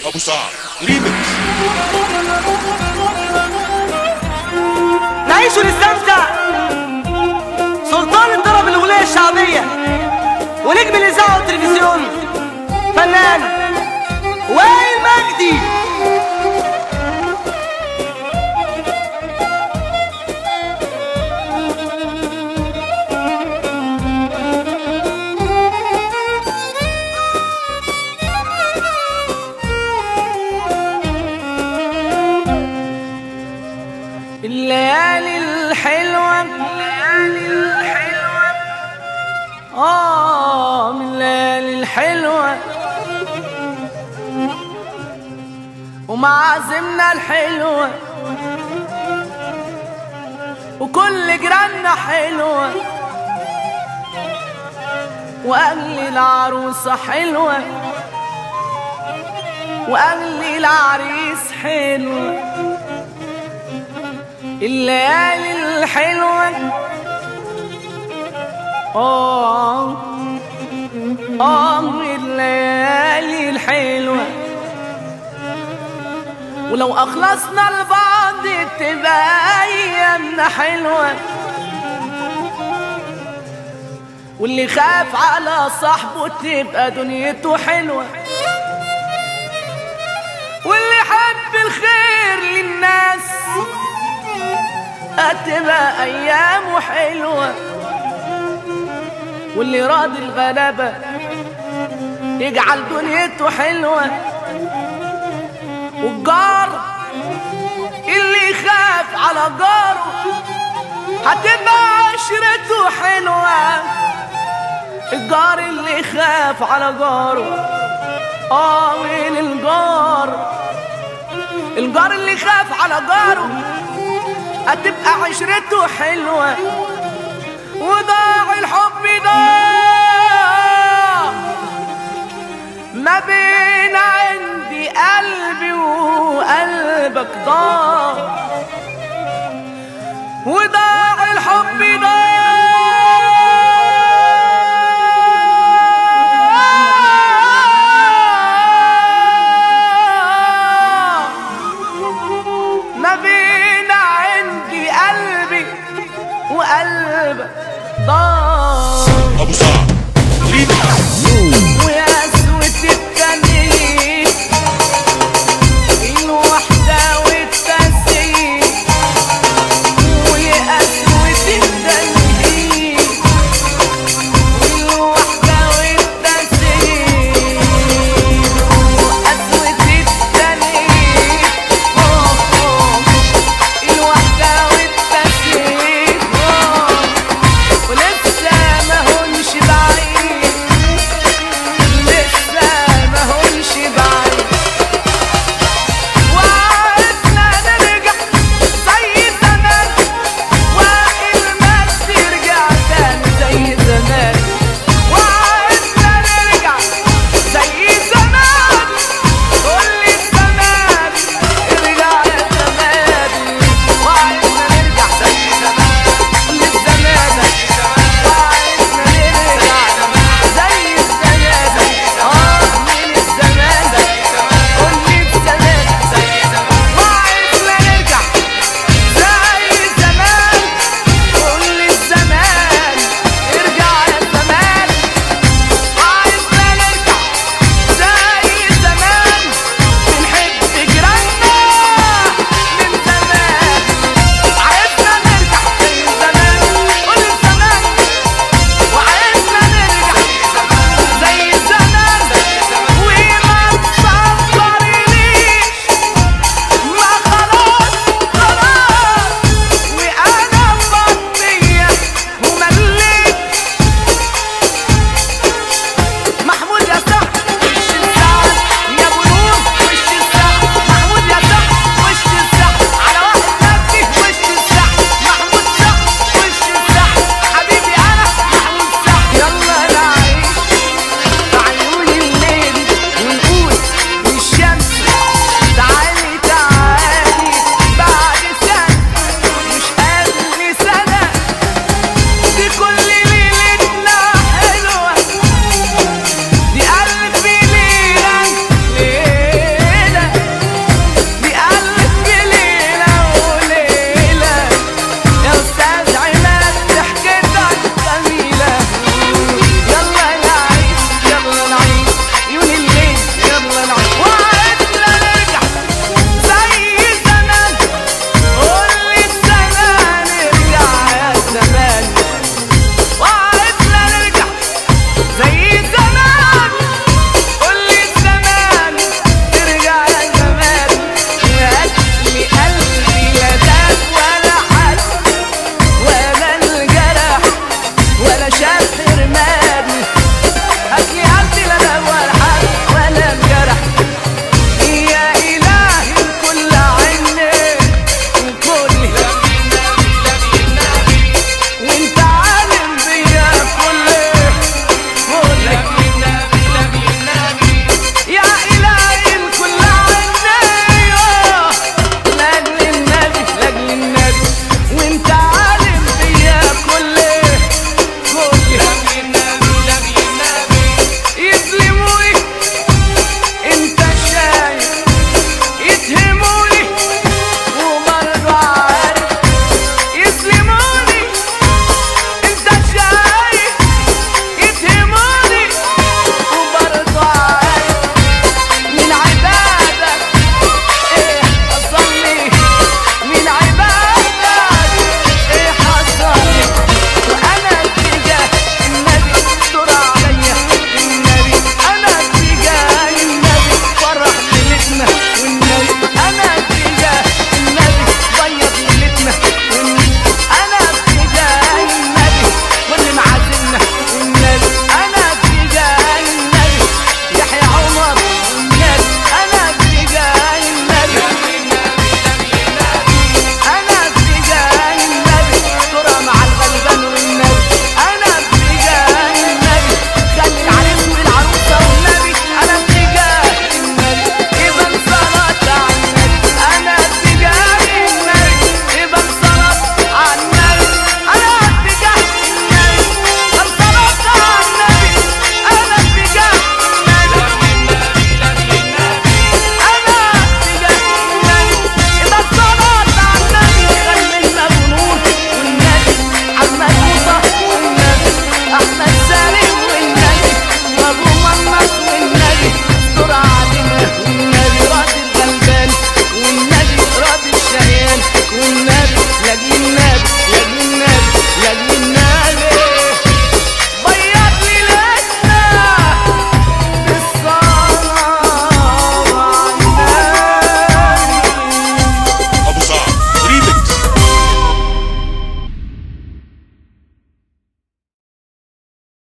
ابو سعد ريمكس. نعيش ونستمتع. سلطان الطرب الاغنيه الشعبيه ونجم الاذاعه والتلفزيون فنان وائل مجدي. الليالي الحلوة من الليالي الحلوة ومعازمنا الحلوة وكل جيراننا حلوة وأهل العروسة حلوة وأهل العريس حلوة. الليالي الحلوة الليالي الحلوة ولو أخلصنا لبعض تبقى أيامنا حلوة. واللي خاف على صاحبه تبقى دنيته حلوة. واللي حب الخير للناس هتبقى أيامه حلوة. واللي راضي الغلابة يجعل دنيته حلوة. والجار اللي يخاف على جاره هتبقى عشرته حلوة. الجار اللي يخاف على جاره وين الجار اللي يخاف على جاره هتبقى عشرته حلوة. وضاع الحب ضاع ما بين عندي قلبي وقلبك ضاع. وضاع الحب ضاع